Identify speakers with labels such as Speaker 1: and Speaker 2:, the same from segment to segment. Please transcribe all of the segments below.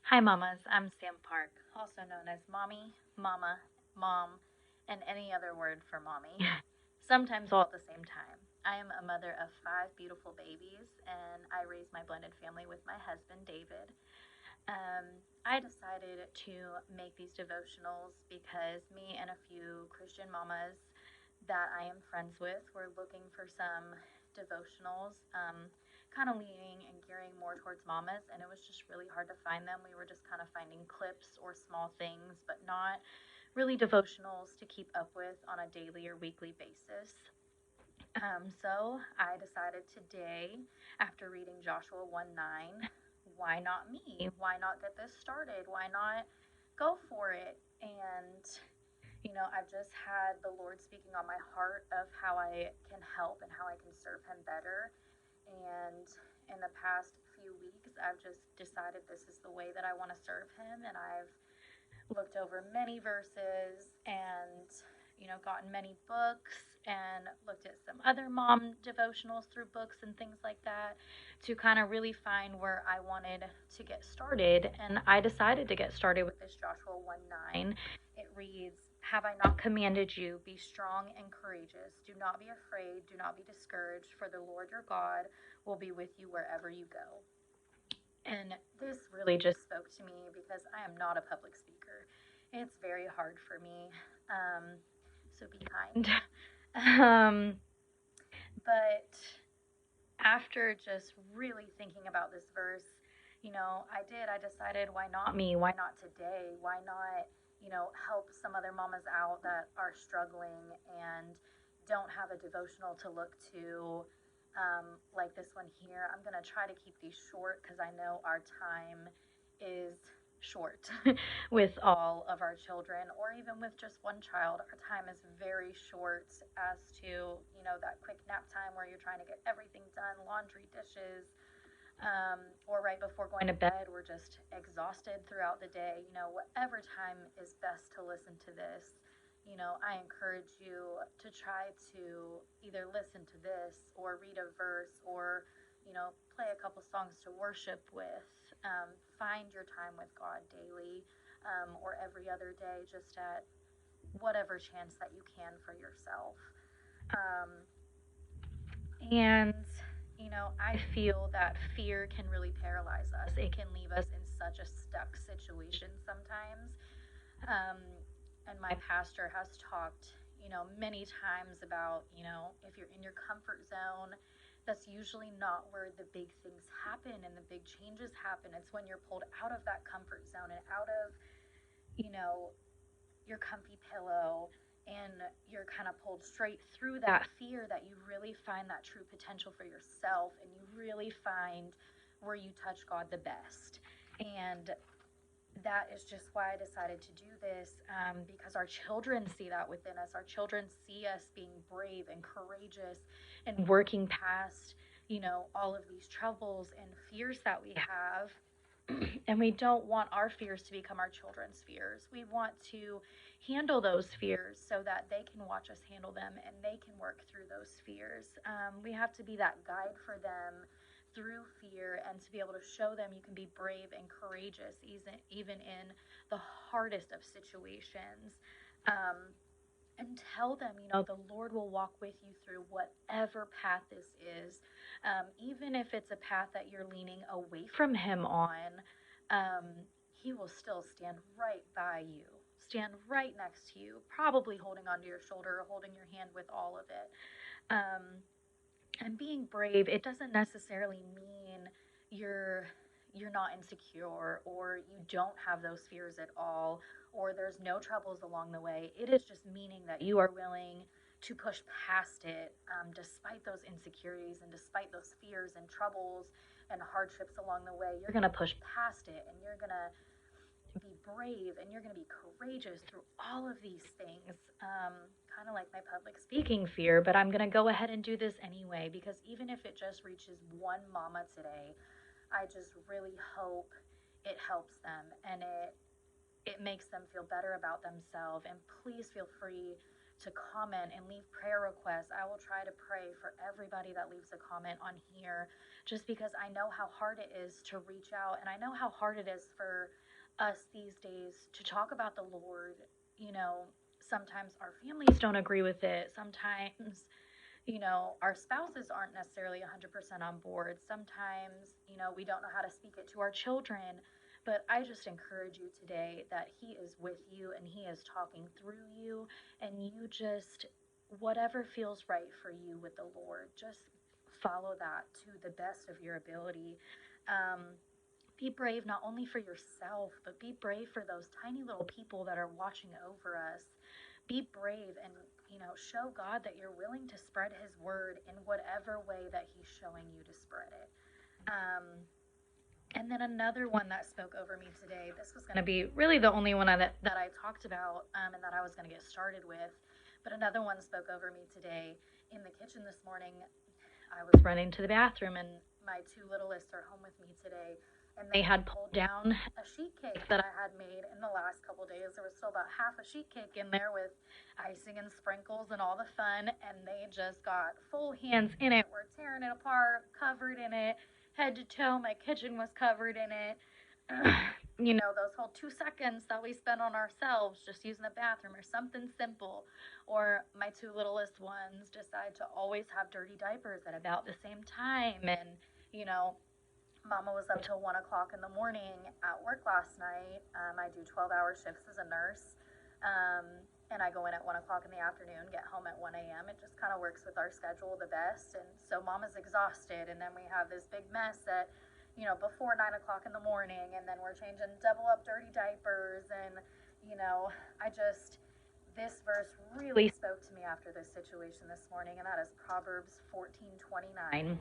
Speaker 1: Hi, mamas. I'm Sam Park, also known as Mommy, Mama, Mom, and any other word for mommy, sometimes all at the same time. I am a mother of five beautiful babies, and I raise my blended family with my husband, David. I decided to make these devotionals because me and a few Christian mamas that I am friends with were looking for some devotionals, kind of leaning and gearing more towards mamas, and it was just really hard to find them. We were just kind of finding clips or small things, but not really devotionals to keep up with on a daily or weekly basis. So I decided today, after reading Joshua 1:9, why not me? Why not get this started? Why not go for it? And, I've just had the Lord speaking on my heart of how I can help and how I can serve Him better. And in the past few weeks, I've just decided this is the way that I want to serve Him. And I've looked over many verses and gotten many books and looked at some other mom devotionals through books and things like that to kind of really find where I wanted to get started. And I decided to get started with this Joshua 1:9. It reads, "Have I not commanded you, be strong and courageous? Do not be afraid, do not be discouraged, for the Lord your God will be with you wherever you go." And this really just spoke to me because I am not a public speaker. It's very hard for me. So be kind. um, but after just really thinking about this verse, I decided, why not me? Why not today? Why not, help some other mamas out that are struggling and don't have a devotional to look to, like this one here. I'm going to try to keep these short because I know our time is short with all of our children, or even with just one child. Our time is very short as to, that quick nap time where you're trying to get everything done, laundry, dishes, or right before going to bed, we're just exhausted throughout the day. Whatever time is best to listen to this, I encourage you to try to either listen to this or read a verse or, play a couple songs to worship with. Find your time with God daily, or every other day, just at whatever chance that you can for yourself. Um, and, I feel that fear can really paralyze us. It can leave us in such a stuck situation sometimes. Um, and my pastor has talked, many times about, if you're in your comfort zone, that's usually not where the big things happen and the big changes happen. It's when you're pulled out of that comfort zone and out of, you know, your comfy pillow, and you're kind of pulled straight through that fear that you really find that true potential for yourself, and you really find where you touch God the best. And that is just why I decided to do this, because our children see that within us. Our children see us being brave and courageous and working past, all of these troubles and fears that we have. And we don't want our fears to become our children's fears. We want to handle those fears so that they can watch us handle them and they can work through those fears. We have to be that guide for them through fear, and to be able to show them you can be brave and courageous even in the hardest of situations. Um, and tell them, the Lord will walk with you through whatever path this is. Even if it's a path that you're leaning away from Him on, um, He will still stand right by you, stand right next to you, probably holding onto your shoulder or holding your hand with all of it. Um, and being brave, it doesn't necessarily mean you're you're not insecure, or you don't have those fears at all, or there's no troubles along the way. It is just meaning that you are willing to push past it, despite those insecurities and despite those fears and troubles and hardships along the way. You're going to push past it, and you're going to be brave, and you're going to be courageous through all of these things. Kind of like my public speaking fear, but I'm going to go ahead and do this anyway, because even if it just reaches one mama today, I just really hope it helps them, and it makes them feel better about themselves. And please feel free to comment and leave prayer requests. I will try to pray for everybody that leaves a comment on here, just because I know how hard it is to reach out, and I know how hard it is for us these days to talk about the Lord. You know, sometimes our families don't agree with it. Sometimes, our spouses aren't necessarily 100% on board. Sometimes, we don't know how to speak it to our children. But I just encourage you today that He is with you and He is talking through you, and you just, whatever feels right for you with the Lord, just follow that to the best of your ability. Um, be brave not only for yourself, but be brave for those tiny little people that are watching over us. Be brave and, show God that you're willing to spread His word in whatever way that He's showing you to spread it. And then another one that spoke over me today, this was going to be really the only one that I talked about, and that I was going to get started with. But another one spoke over me today. In the kitchen this morning, I was running to the bathroom, and my two littlest are home with me today, and they had pulled down a sheet cake that I had made in the last couple days. There was still about half a sheet cake in there with icing and sprinkles and all the fun, and they just got full hands in it. Were tearing it apart, covered in it, head to toe. My kitchen was covered in it. Those whole 2 seconds that we spend on ourselves just using the bathroom or something simple. Or my two littlest ones decide to always have dirty diapers at about the same time. And, Mama was up till 1 o'clock in the morning at work last night. I do 12-hour shifts as a nurse. And I go in at 1 o'clock in the afternoon, get home at 1 a.m. It just kind of works with our schedule the best. And so Mama's exhausted. And then we have this big mess at, before 9 o'clock in the morning. And then we're changing double up dirty diapers. And, this verse really spoke to me after this situation this morning. And that is Proverbs 14:29.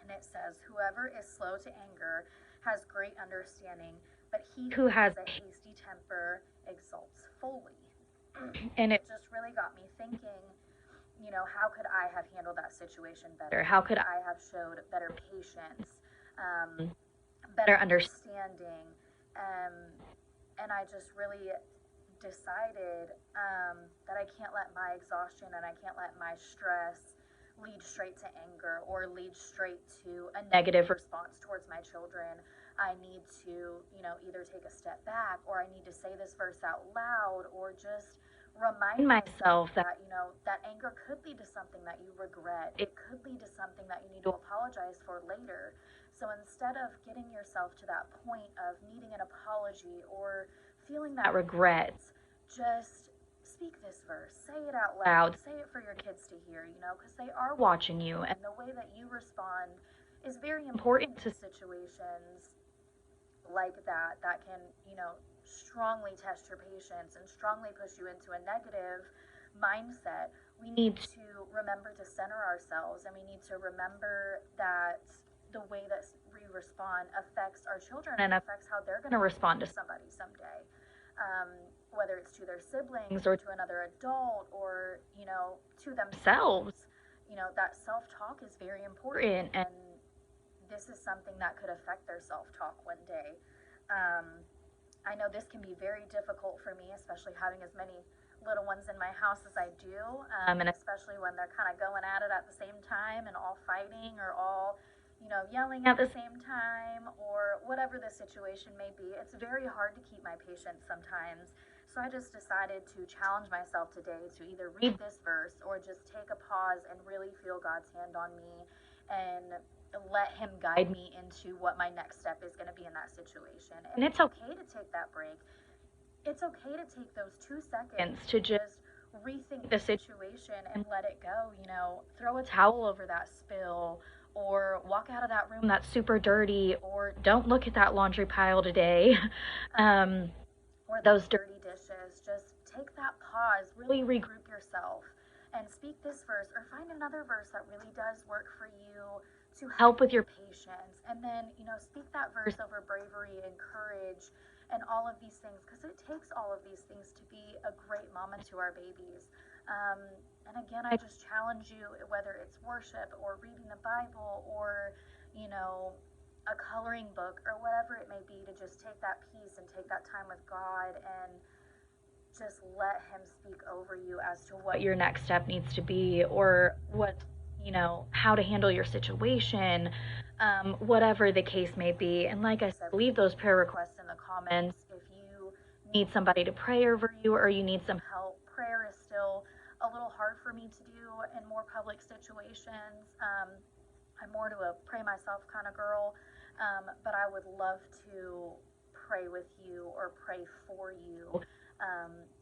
Speaker 1: And it says, whoever is slow to anger has great understanding, but he who has a hasty temper exalts fully. And it just really got me thinking, how could I have handled that situation better? How could I have showed better patience, better understanding? And I just really decided that I can't let my exhaustion and I can't let my stress lead straight to anger or lead straight to a negative response towards my children. I need to, either take a step back, or I need to say this verse out loud, or just remind myself that, that anger could lead to something that you regret. It could lead to something that you need to apologize for later. So instead of getting yourself to that point of needing an apology or feeling that regret, just speak this verse, say it out loud, say it for your kids to hear, because they are watching you, and the way that you respond is very important to situations like that can, strongly test your patience and strongly push you into a negative mindset. We need to remember to center ourselves, and we need to remember that the way that we respond affects our children and affects how they're going to respond to somebody someday. Whether it's to their siblings or to another adult or, to themselves, that self-talk is very important, and this is something that could affect their self-talk one day. I know this can be very difficult for me, especially having as many little ones in my house as I do, and especially when they're kind of going at it at the same time and all fighting or all, yelling at the same time, or whatever the situation may be. It's very hard to keep my patience sometimes. So I just decided to challenge myself today to either read this verse or just take a pause and really feel God's hand on me and let Him guide me into what my next step is going to be in that situation. And it's okay to take that break. It's okay to take those 2 seconds to just rethink the situation and let it go. Throw a towel over that spill, or walk out of that room that's super dirty, or don't look at that laundry pile today, or those dirty dishes. Just take that pause, really regroup yourself, and speak this verse, or find another verse that really does work for you to help with your patience. And then, speak that verse over bravery and courage and all of these things, because it takes all of these things to be a great mama to our babies. And again, I just challenge you, whether it's worship or reading the Bible or, a coloring book or whatever it may be, to just take that peace and take that time with God and just let him speak over you as to what your next step needs to be, or what, how to handle your situation, whatever the case may be. And like I said, leave those prayer requests in the comments. If you need somebody to pray over you or you need some help, prayer is still a little hard for me to do in more public situations. I'm more to a pray myself kind of girl, but I would love to pray with you or pray for you,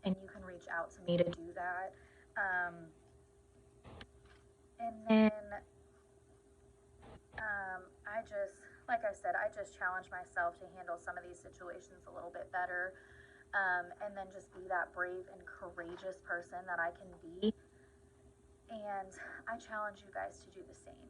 Speaker 1: and you can reach out to me to do that. And then like I said, I just challenge myself to handle some of these situations a little bit better, and then just be that brave and courageous person that I can be. And I challenge you guys to do the same.